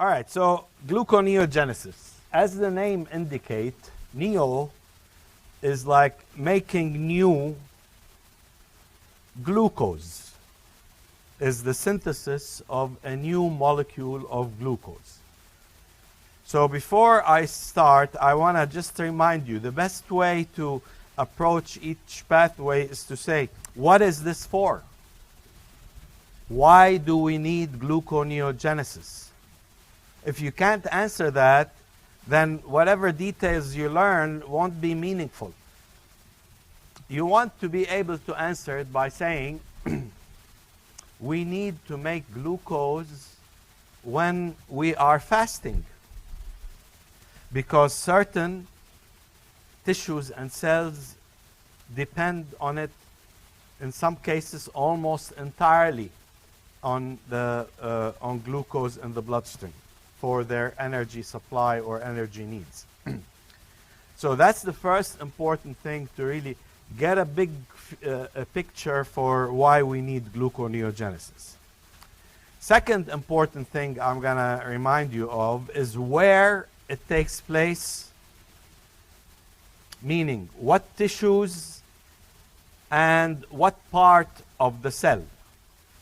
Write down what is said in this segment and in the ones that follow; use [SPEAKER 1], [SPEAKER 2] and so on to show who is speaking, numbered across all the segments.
[SPEAKER 1] All right, so gluconeogenesis. As the name indicates, neo is like making new. Glucose is the synthesis of a new molecule of glucose. So before I start, I want to just remind you, the best way to approach each pathway is to say, what is this for? Why do we need gluconeogenesis? If you can't answer that, then whatever details you learn won't be meaningful. You want to be able to answer it by saying, we need to make glucose when we are fasting, because certain tissues and cells depend on it, in some cases almost entirely on glucose in the bloodstream for their energy supply or energy needs. So that's the first important thing, to really get a big a picture for why we need gluconeogenesis. Second important thing I'm going to remind you of is where it takes place, meaning what tissues and what part of the cell.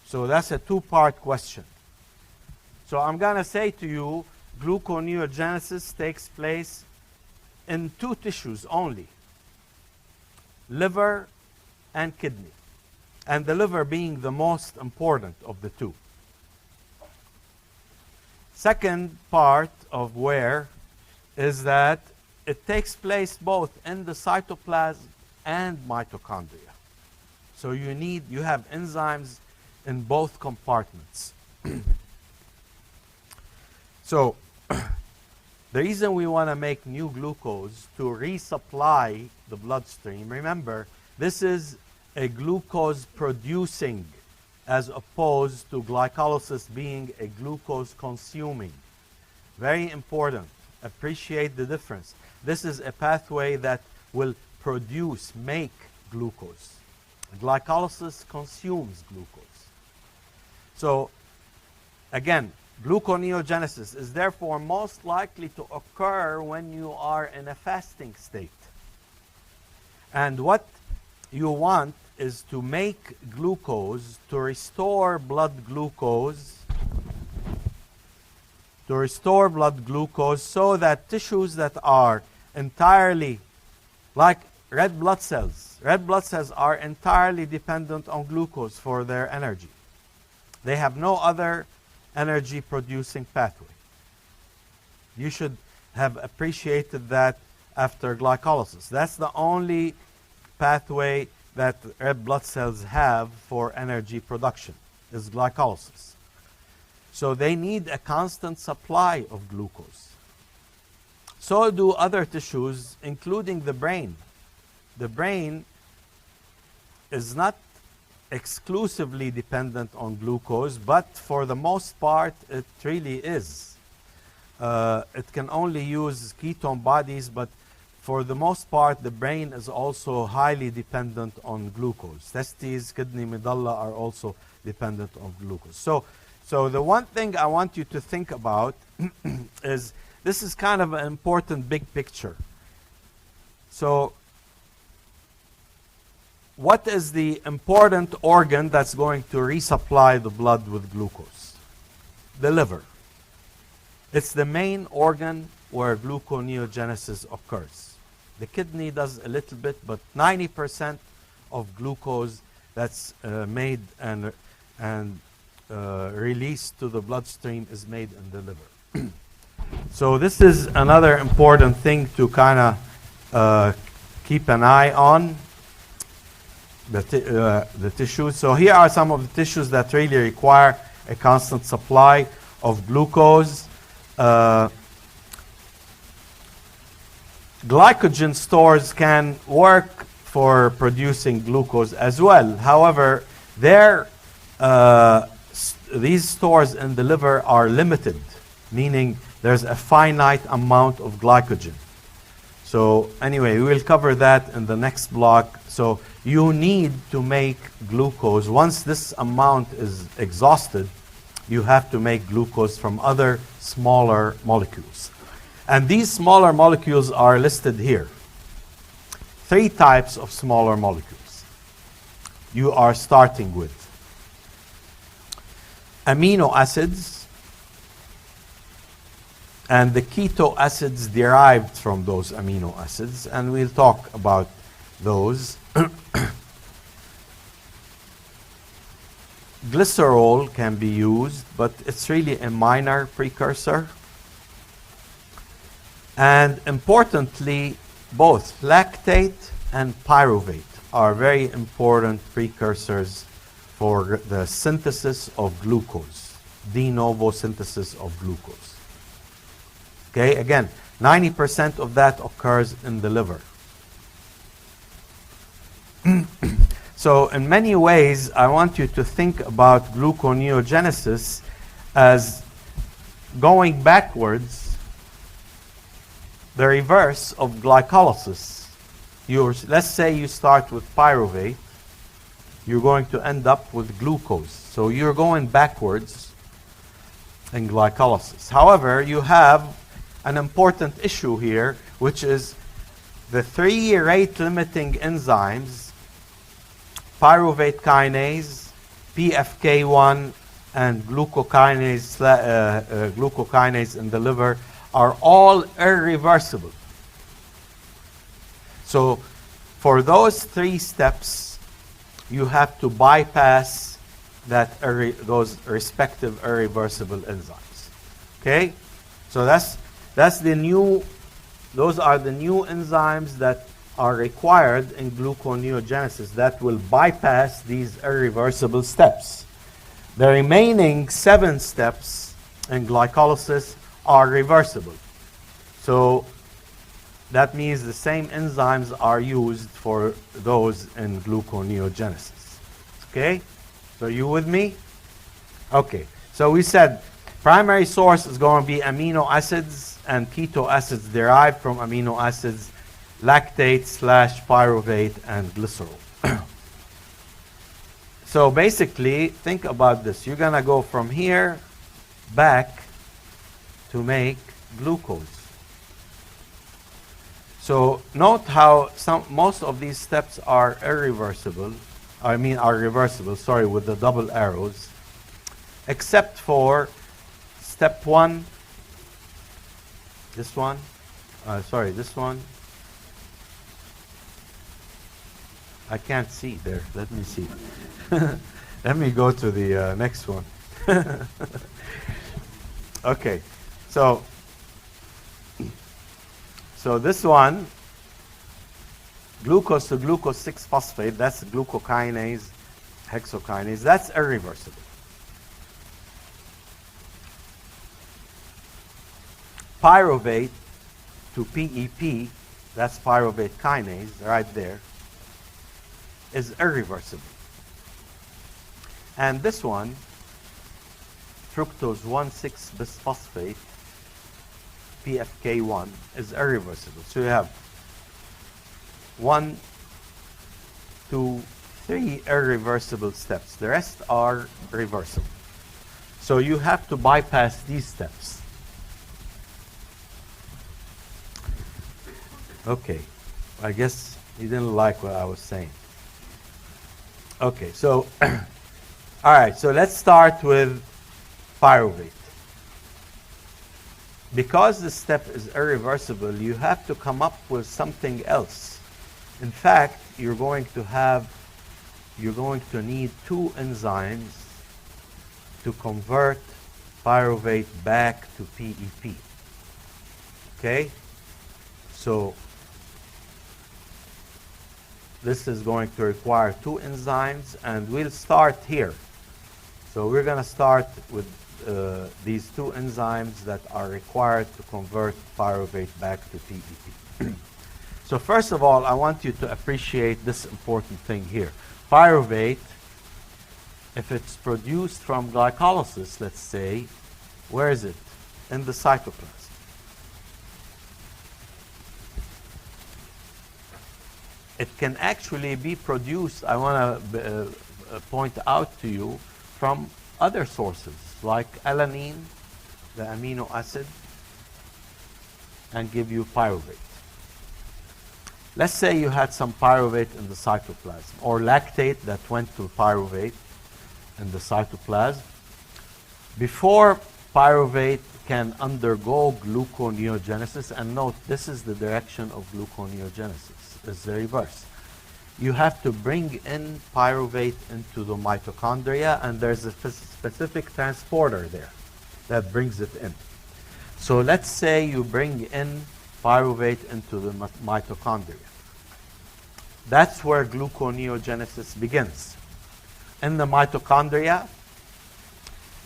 [SPEAKER 1] So that's a two-part question. So I'm going to say to you, gluconeogenesis takes place in two tissues only, liver and kidney, and the liver being the most important of the two. Second part of where is that it takes place both in the cytoplasm and mitochondria. So you have enzymes in both compartments. So the reason we want to make new glucose to resupply the bloodstream, remember, this is a glucose producing as opposed to glycolysis being a glucose consuming. Very important. Appreciate the difference. This is a pathway that will produce, make glucose. Glycolysis consumes glucose. So again, gluconeogenesis is therefore most likely to occur when you are in a fasting state. And what you want is to make glucose to restore blood glucose, so that tissues that are entirely, like red blood cells are entirely dependent on glucose for their energy. They have no other energy producing pathway. You should have appreciated that after glycolysis. That's the only pathway that red blood cells have for energy production, is glycolysis. So they need a constant supply of glucose. So do other tissues, including the brain. The brain is not exclusively dependent on glucose, but for the most part it really is. It can only use ketone bodies, but for the most part the brain is also highly dependent on glucose. Testes, kidney, medulla are also dependent on glucose. So the one thing I want you to think about is, this is kind of an important big picture. So what is the important organ that's going to resupply the blood with glucose? The liver. It's the main organ where gluconeogenesis occurs. The kidney does a little bit, but 90% of glucose that's made and released to the bloodstream is made in the liver. So this is another important thing to kind of keep an eye on. The tissues. So here are some of the tissues that really require a constant supply of glucose. Glycogen stores can work for producing glucose as well. However, these stores in the liver are limited, meaning there's a finite amount of glycogen. So anyway, we will cover that in the next block. So you need to make glucose. Once this amount is exhausted, you have to make glucose from other smaller molecules. And these smaller molecules are listed here. 3 types of smaller molecules you are starting with. Amino acids and the keto acids derived from those amino acids, and we'll talk about those. Glycerol can be used, but it's really a minor precursor. And importantly, both lactate and pyruvate are very important precursors for the synthesis of glucose, de novo synthesis of glucose. Okay, again, 90% of that occurs in the liver. So in many ways, I want you to think about gluconeogenesis as going backwards, the reverse of glycolysis. Let's say you start with pyruvate, you're going to end up with glucose. So you're going backwards in glycolysis. However, you have an important issue here, which is the 3 rate-limiting enzymes, pyruvate kinase, PFK1, and glucokinase in the liver are all irreversible. So for those 3 steps, you have to bypass those respective irreversible enzymes. Okay? So those are the new enzymes that are required in gluconeogenesis that will bypass these irreversible steps. The remaining 7 steps in glycolysis are reversible. So that means the same enzymes are used for those in gluconeogenesis. Okay? So you with me? Okay. So we said primary source is going to be amino acids and keto acids derived from amino acids, lactate / pyruvate, and glycerol. So basically, think about this. You're going to go from here back to make glucose. So note how most of these steps are irreversible. Are reversible, sorry, with the double arrows, except for step 1, this one, this one. I can't see there. Let me see. Let me go to the next one. Okay, so this one, glucose to glucose 6-phosphate, that's glucokinase, hexokinase, that's irreversible. Pyruvate to PEP, that's pyruvate kinase, right there, is irreversible. And this one, fructose 1,6-bisphosphate, PFK1, is irreversible. So you have 1, 2, 3 irreversible steps. The rest are reversible. So you have to bypass these steps. Okay, I guess you didn't like what I was saying. Okay, so, all right, so let's start with pyruvate. Because this step is irreversible, you have to come up with something else. In fact, you're going to need 2 enzymes to convert pyruvate back to PEP. Okay? So this is going to require 2 enzymes, and we'll start here. So we're going to start with these 2 enzymes that are required to convert pyruvate back to PEP. So first of all, I want you to appreciate this important thing here. Pyruvate, if it's produced from glycolysis, let's say, where is it? In the cytoplasm. It can actually be produced, I want to point out to you, from other sources. like alanine, the amino acid, and give you pyruvate. Let's say you had some pyruvate in the cytoplasm, or lactate that went to pyruvate in the cytoplasm. Before pyruvate can undergo gluconeogenesis, and note this is the direction of gluconeogenesis, it's the reverse. You have to bring in pyruvate into the mitochondria, and there's a specific transporter there that brings it in. So let's say you bring in pyruvate into the mitochondria. That's where gluconeogenesis begins. In the mitochondria,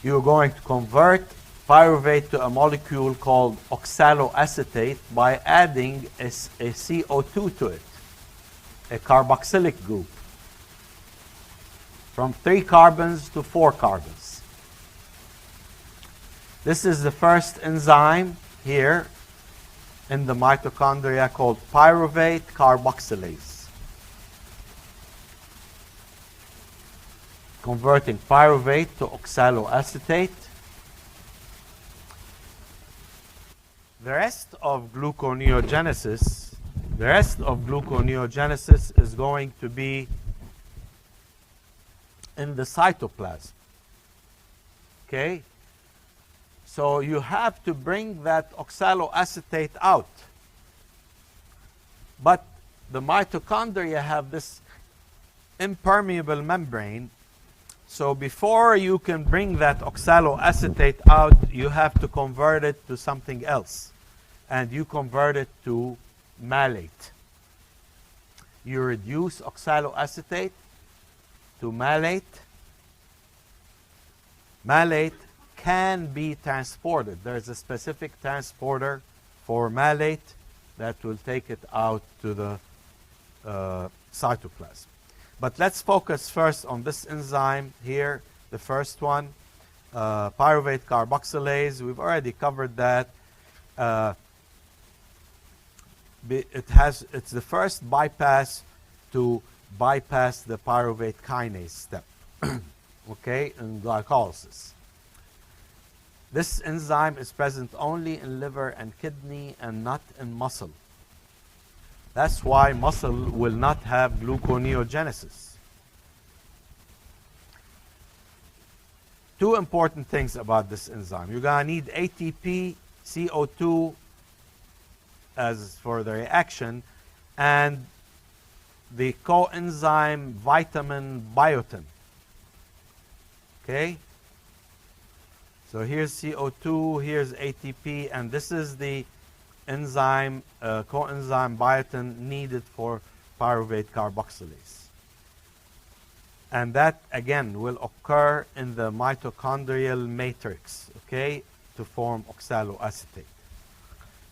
[SPEAKER 1] you're going to convert pyruvate to a molecule called oxaloacetate by adding a CO2 to it, a carboxylic group, from 3 carbons to 4 carbons. This is the first enzyme here in the mitochondria called pyruvate carboxylase. Converting pyruvate to oxaloacetate. The rest of gluconeogenesis is going to be in the cytoplasm. Okay? So you have to bring that oxaloacetate out. But the mitochondria have this impermeable membrane. So before you can bring that oxaloacetate out, you have to convert it to something else. And you convert it to malate. You reduce oxaloacetate to malate. Malate can be transported. There's a specific transporter for malate that will take it out to the cytoplasm. But let's focus first on this enzyme here, the first one, pyruvate carboxylase. We've already covered that. It's the first bypass to bypass the pyruvate kinase step, okay, in glycolysis. This enzyme is present only in liver and kidney and not in muscle. That's why muscle will not have gluconeogenesis. 2 important things about this enzyme. You're going to need ATP, CO2 as for the reaction, and the coenzyme vitamin biotin. Okay? So here's CO2, here's ATP, and this is the enzyme, coenzyme biotin needed for pyruvate carboxylase. And that, again, will occur in the mitochondrial matrix, okay, to form oxaloacetate.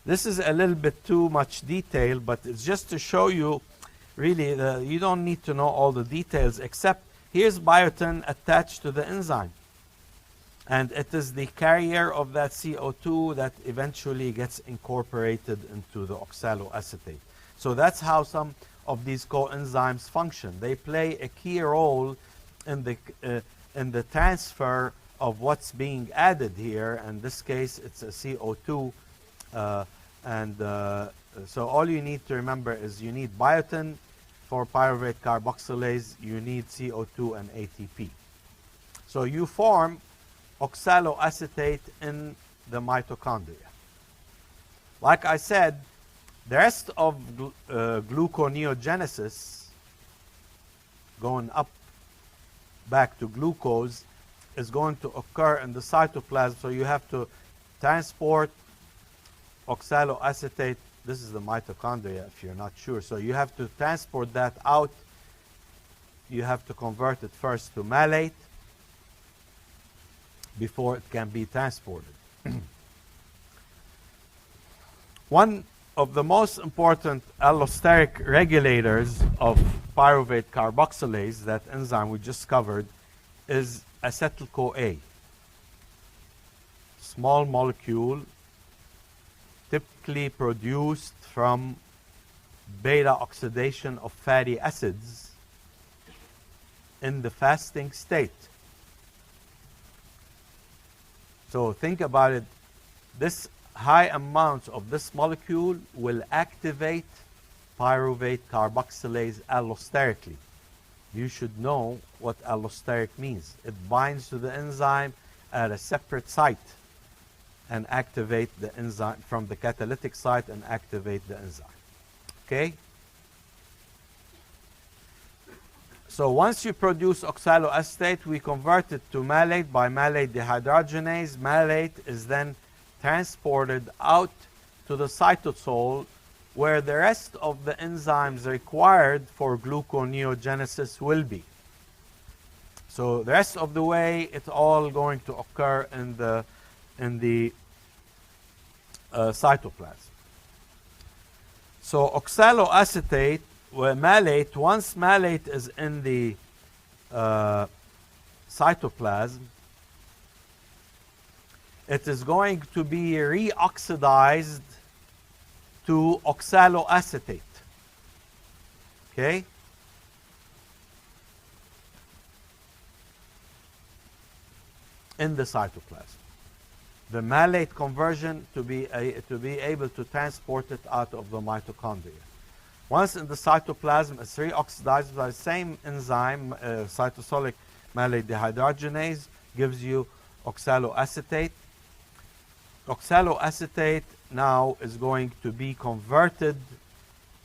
[SPEAKER 1] This is a little bit too much detail, but it's just to show you, really, you don't need to know all the details, except here's biotin attached to the enzyme. And it is the carrier of that CO2 that eventually gets incorporated into the oxaloacetate. So that's how some of these coenzymes function. They play a key role in the transfer of what's being added here. In this case, it's a CO2. So all you need to remember is you need biotin for pyruvate carboxylase, you need CO2 and ATP. So you form oxaloacetate in the mitochondria. Like I said, the rest of gluconeogenesis, going up back to glucose, is going to occur in the cytoplasm. So you have to transport oxaloacetate. This is the mitochondria, if you're not sure. So you have to transport that out. You have to convert it first to malate before it can be transported. One of the most important allostetic regulators of pyruvate carboxylase, that enzyme we just covered, is acetyl-CoA. Small molecule, typically produced from beta oxidation of fatty acids in the fasting state. So think about it. This high amount of this molecule will activate pyruvate carboxylase allosterically. You should know what allosteric means. It binds to the enzyme at a separate site and activate the enzyme from the catalytic site and activate the enzyme. Okay? So once you produce oxaloacetate, we convert it to malate by malate dehydrogenase. Malate is then transported out to the cytosol, where the rest of the enzymes required for gluconeogenesis will be. So the rest of the way, it's all going to occur in the cytoplasm. So oxaloacetate, malate, once malate is in the cytoplasm, it is going to be reoxidized to oxaloacetate. Okay? In the cytoplasm. The malate conversion to be able to transport it out of the mitochondria. Once in the cytoplasm, it's reoxidized by the same enzyme, cytosolic malate dehydrogenase, gives you oxaloacetate. Oxaloacetate now is going to be converted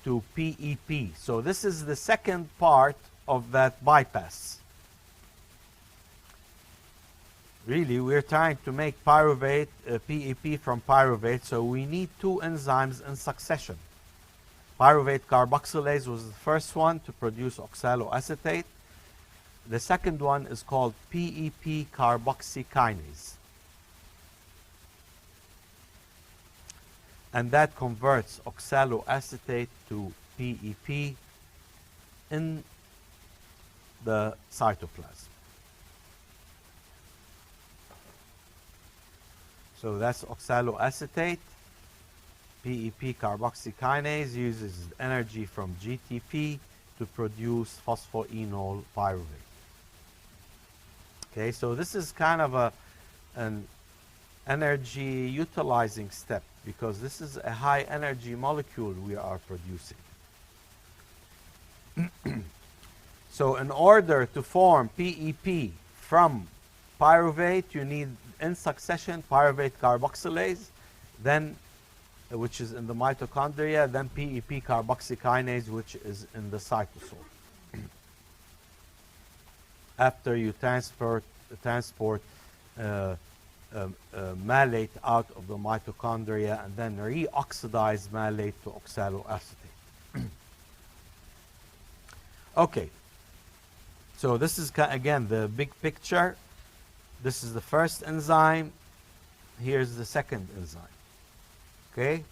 [SPEAKER 1] to PEP. So this is the second part of that bypass. Really, we're trying to make pyruvate, PEP from pyruvate, so we need two enzymes in succession. Pyruvate carboxylase was the first one to produce oxaloacetate. The second one is called PEP carboxykinase. And that converts oxaloacetate to PEP in the cytoplasm. So that's oxaloacetate. PEP carboxykinase uses energy from GTP to produce phosphoenol pyruvate. Okay, so this is kind of an energy utilizing step, because this is a high energy molecule we are producing. So in order to form PEP from pyruvate, you need in succession pyruvate carboxylase, then which is in the mitochondria, then PEP carboxykinase, which is in the cytosol. After you transport malate out of the mitochondria and then reoxidize malate to oxaloacetate. Okay, so this is again the big picture. This is the first enzyme. Here's the second enzyme. Okay,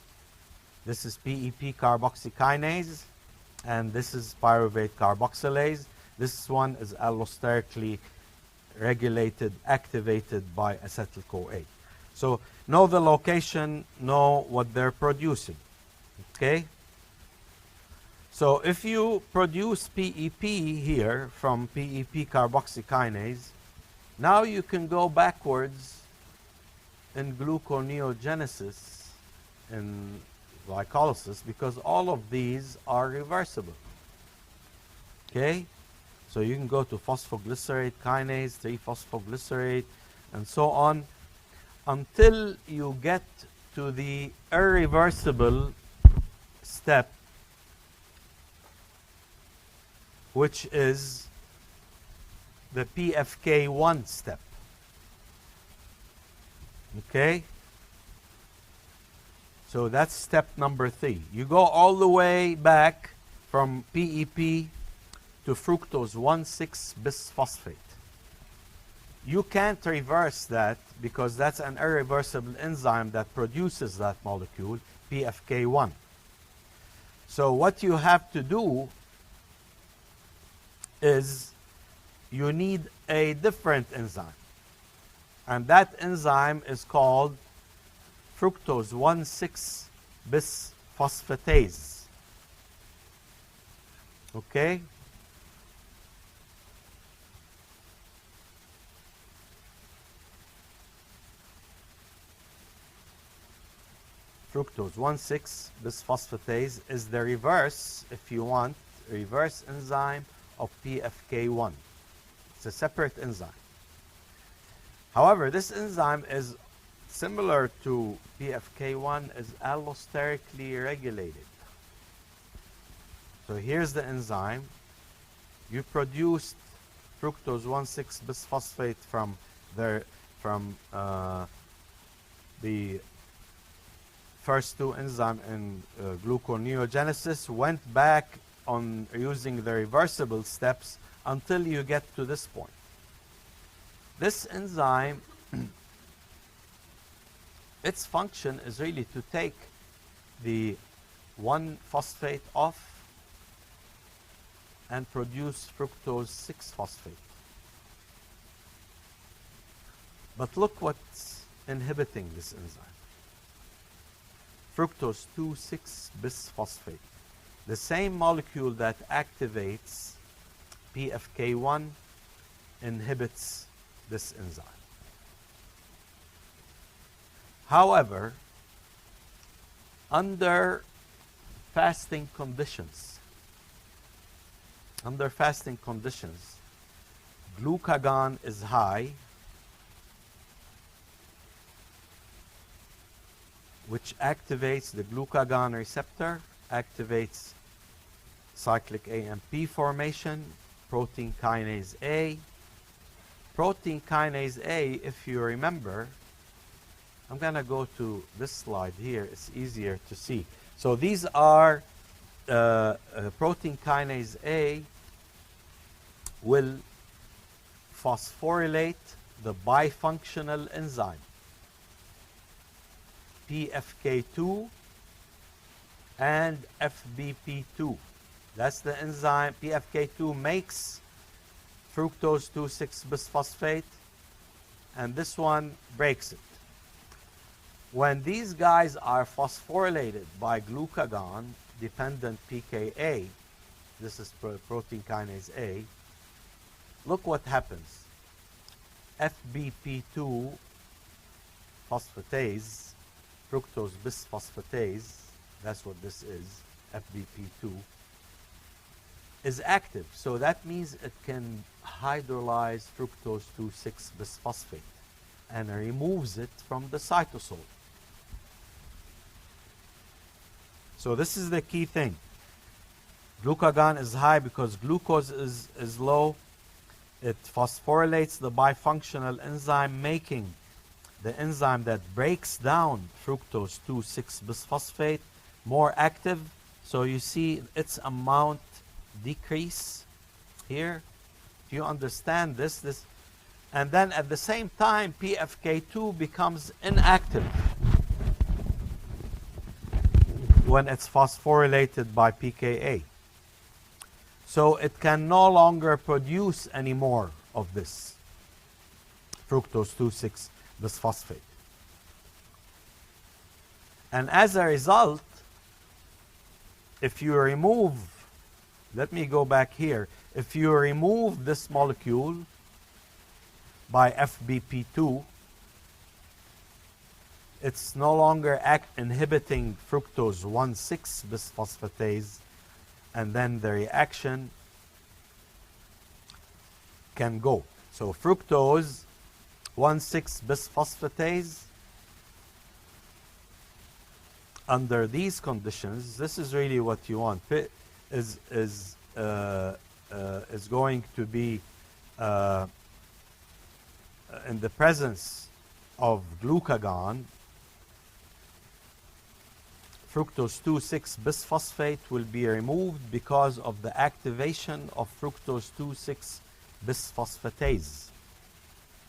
[SPEAKER 1] this is PEP carboxykinase, and this is pyruvate carboxylase. This one is allosterically regulated, activated by acetyl-CoA. So know the location, know what they're producing. Okay? So if you produce PEP here from PEP carboxykinase, now you can go backwards in gluconeogenesis, in glycolysis, because all of these are reversible. Okay? So you can go to phosphoglycerate kinase, 3-phosphoglycerate, and so on, until you get to the irreversible step, which is the PFK1 step. Okay? So that's step number 3. You go all the way back from PEP to fructose 1,6 bisphosphate. You can't reverse that because that's an irreversible enzyme that produces that molecule, PFK1. So what you have to do is you need a different enzyme. And that enzyme is called fructose 1,6 bisphosphatase. Okay? fructose 1,6-bisphosphatase is the reverse, if you want, reverse enzyme of PFK1. It's a separate enzyme. However, this enzyme is similar to PFK1, is allosterically regulated. So here's the enzyme. You produced fructose 1,6-bisphosphate from the first two enzymes in gluconeogenesis, went back on using the reversible steps until you get to this point. This enzyme, its function is really to take the 1-phosphate off and produce fructose 6-phosphate. But look what's inhibiting this enzyme. Fructose 2,6-bisphosphate. The same molecule that activates PFK1 inhibits this enzyme. However, under fasting conditions, glucagon is high, which activates the glucagon receptor, activates cyclic AMP formation, protein kinase A. Protein kinase A, if you remember, I'm going to go to this slide here, it's easier to see. So these are protein kinase A will phosphorylate the bifunctional enzyme PFK2 and FBP2. That's the enzyme. PFK2 makes fructose 2,6-bisphosphate, and this one breaks it. When these guys are phosphorylated by glucagon dependent pKa, this is protein kinase A, look what happens. FBP2 phosphatase, fructose bisphosphatase, that's what this is, FBP2, is active. So that means it can hydrolyze fructose 2,6-bisphosphate and removes it from the cytosol. So this is the key thing. Glucagon is high because glucose is low. It phosphorylates the bifunctional enzyme, making the enzyme that breaks down fructose 2,6-bisphosphate more active. So you see its amount decrease here. If you understand this, and then at the same time PFK2 becomes inactive when it's phosphorylated by pKa. So it can no longer produce any more of this fructose 2,6-bisphosphate. And as a result, if you remove, let me go back here, if you remove this molecule by FBP2, it's no longer inhibiting fructose 1,6-bisphosphatase, and then the reaction can go. So fructose 1,6-bisphosphatase, under these conditions, this is really what you want, is going to be in the presence of glucagon. Fructose 2,6-bisphosphate will be removed because of the activation of fructose 2,6-bisphosphatase.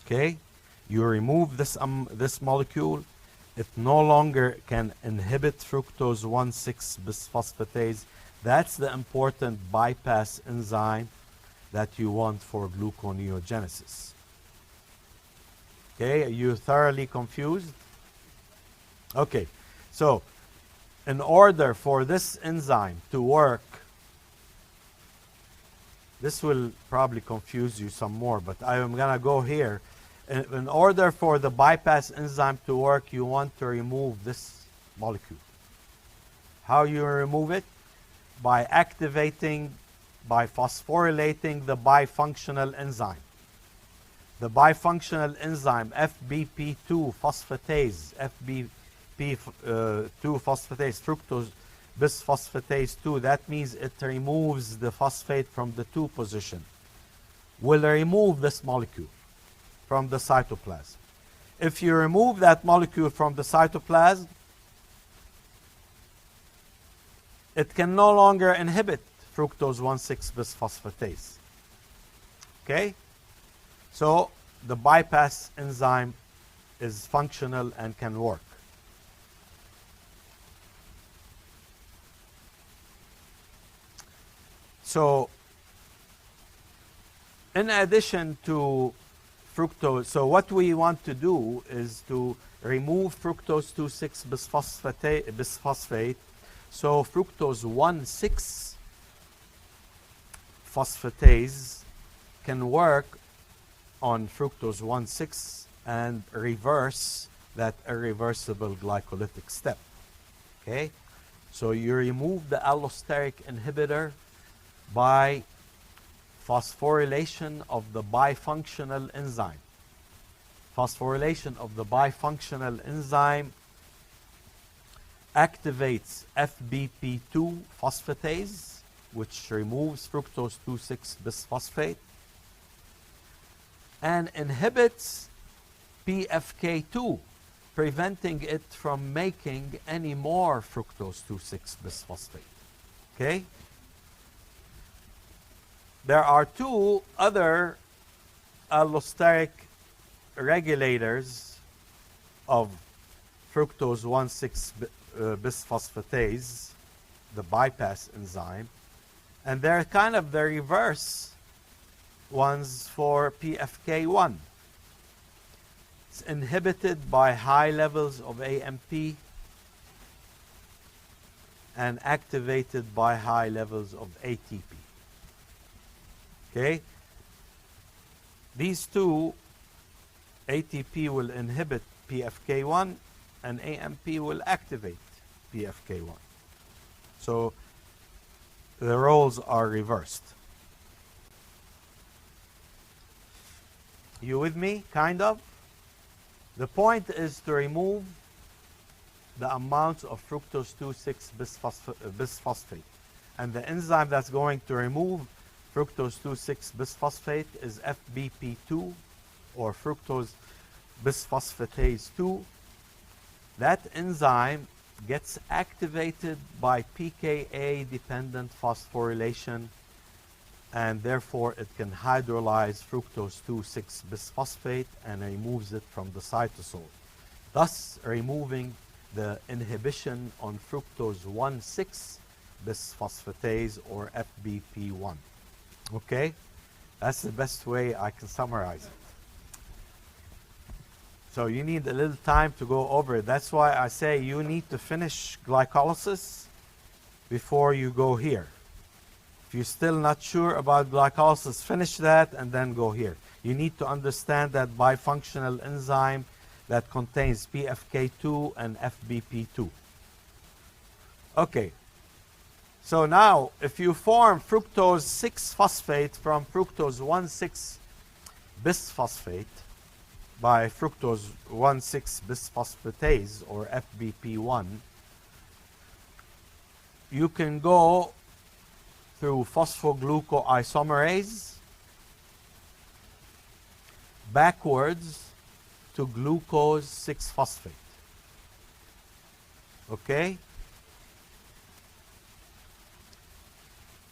[SPEAKER 1] Okay, you remove this molecule, it no longer can inhibit fructose 1,6-bisphosphatase. That's the important bypass enzyme that you want for gluconeogenesis. Okay, are you thoroughly confused? Okay, so in order for this enzyme to work, this will probably confuse you some more, but I am going to go here. In order for the bypass enzyme to work, you want to remove this molecule. How you remove it? By phosphorylating the bifunctional enzyme. The bifunctional enzyme FBP2 phosphatase, FBP2 phosphatase, fructose bisphosphatase 2, that means it removes the phosphate from the 2 position, will remove this molecule from the cytoplasm. If you remove that molecule from the cytoplasm, it can no longer inhibit fructose 1,6 bisphosphatase. Okay? So the bypass enzyme is functional and can work. So in addition to fructose, so what we want to do is to remove fructose 2,6 bisphosphate. So fructose 1,6 phosphatase can work on fructose 1,6 and reverse that irreversible glycolytic step. Okay? So you remove the allostetic inhibitor by phosphorylation of the bifunctional enzyme. Phosphorylation of the bifunctional enzyme activates FBP2 phosphatase, which removes fructose 2,6 bisphosphate, and inhibits PFK2, preventing it from making any more fructose 2,6 bisphosphate. Okay? There are 2 other allosteric regulators of fructose 1,6 bisphosphatase, the bypass enzyme, and they're kind of the reverse ones for PFK1. It's inhibited by high levels of AMP and activated by high levels of ATP. Okay? These 2, ATP will inhibit PFK1 and AMP will activate PFK1. So the roles are reversed. You with me? Kind of? The point is to remove the amounts of fructose 2,6 bisphosphate. And the enzyme that's going to remove fructose 2,6 bisphosphate is FBP2, or fructose bisphosphatase 2. That enzyme gets activated by pKa-dependent phosphorylation, and therefore it can hydrolyze fructose 2,6 bisphosphate and removes it from the cytosol, thus removing the inhibition on fructose 1,6 bisphosphatase, or FBP1. Okay? That's the best way I can summarize it. So you need a little time to go over it. That's why I say you need to finish glycolysis before you go here. If you're still not sure about glycolysis, finish that and then go here. You need to understand that bifunctional enzyme that contains PFK2 and FBP2. Okay. So now, if you form fructose 6-phosphate from fructose 1,6 bisphosphate by fructose 1,6 bisphosphatase, or FBP1, you can go through phosphoglucoisomerase backwards to glucose 6-phosphate. Okay?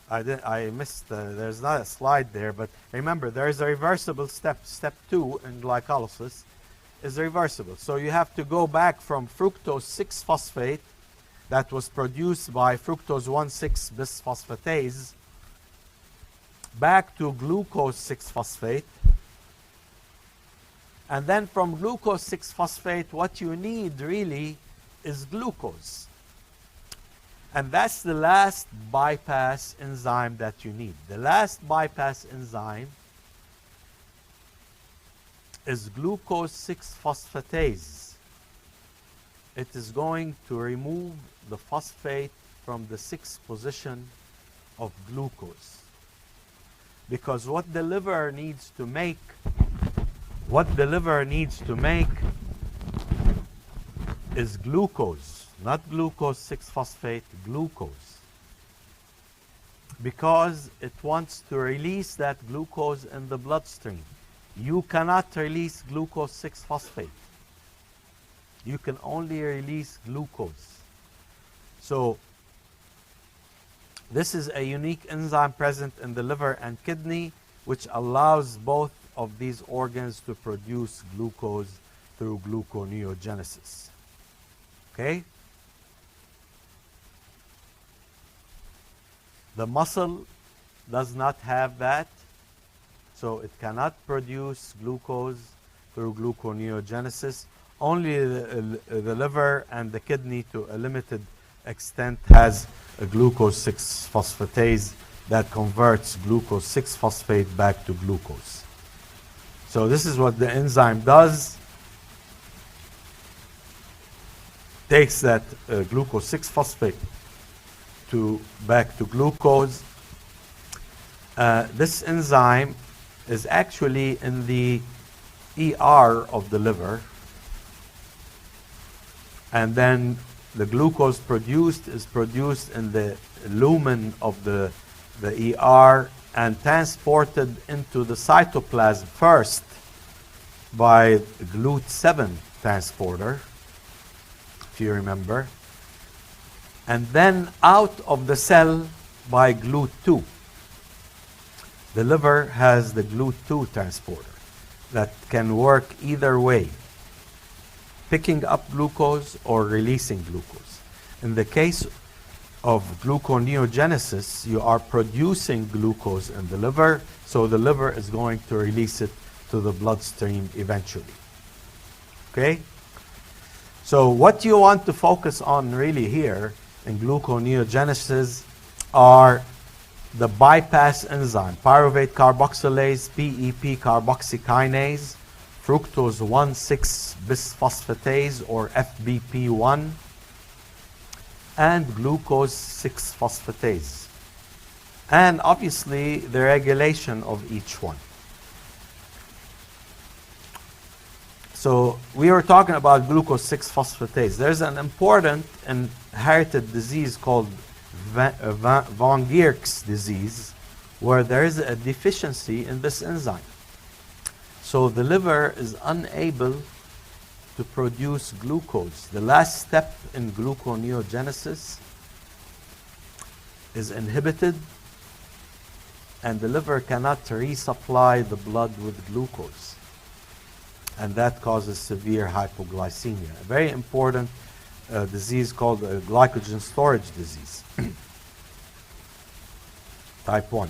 [SPEAKER 1] I missed, there's not a slide there, but remember, there is a reversible step. Step 2 in glycolysis is reversible. So you have to go back from fructose 6-phosphate that was produced by fructose 1,6 bisphosphatase back to glucose 6-phosphate. And then from glucose 6-phosphate, what you need really is glucose. And that's the last bypass enzyme that you need. The last bypass enzyme is glucose 6-phosphatase. it is going to remove the phosphate from the 6th position of glucose. Because what the liver needs to make is glucose, not glucose 6-phosphate, glucose. Because it wants to release that glucose in the bloodstream. You cannot release glucose 6-phosphate. You can only release glucose. So this is a unique enzyme present in the liver and kidney, which allows both of these organs to produce glucose through gluconeogenesis. Okay? The muscle does not have that, so it cannot produce glucose through gluconeogenesis. Only the liver and the kidney, to a limited extent, has a glucose 6-phosphatase that converts glucose 6-phosphate back to glucose. So this is what the enzyme does. Takes that glucose 6-phosphate back to glucose. This enzyme is actually in the ER of the liver, and then the glucose produced is produced in the lumen of the ER and transported into the cytoplasm first by GLUT7 transporter, if you remember, and then out of the cell by GLUT2. The liver has the GLUT2 transporter that can work either way, picking up glucose or releasing glucose. In the case of gluconeogenesis, you are producing glucose in the liver, so the liver is going to release it to the bloodstream eventually. Okay? So what you want to focus on really here in gluconeogenesis are the bypass enzyme, pyruvate carboxylase, PEP carboxykinase, fructose 1,6-bisphosphatase or FBP1, and glucose 6-phosphatase. And obviously the regulation of each one. So we were talking about glucose 6-phosphatase. There's an important inherited disease called von Gierk's disease, where there is a deficiency in this enzyme. So the liver is unable to produce glucose. The last step in gluconeogenesis is inhibited, and the liver cannot resupply the blood with glucose. And that causes severe hypoglycemia. A very important disease called glycogen storage disease, type 1.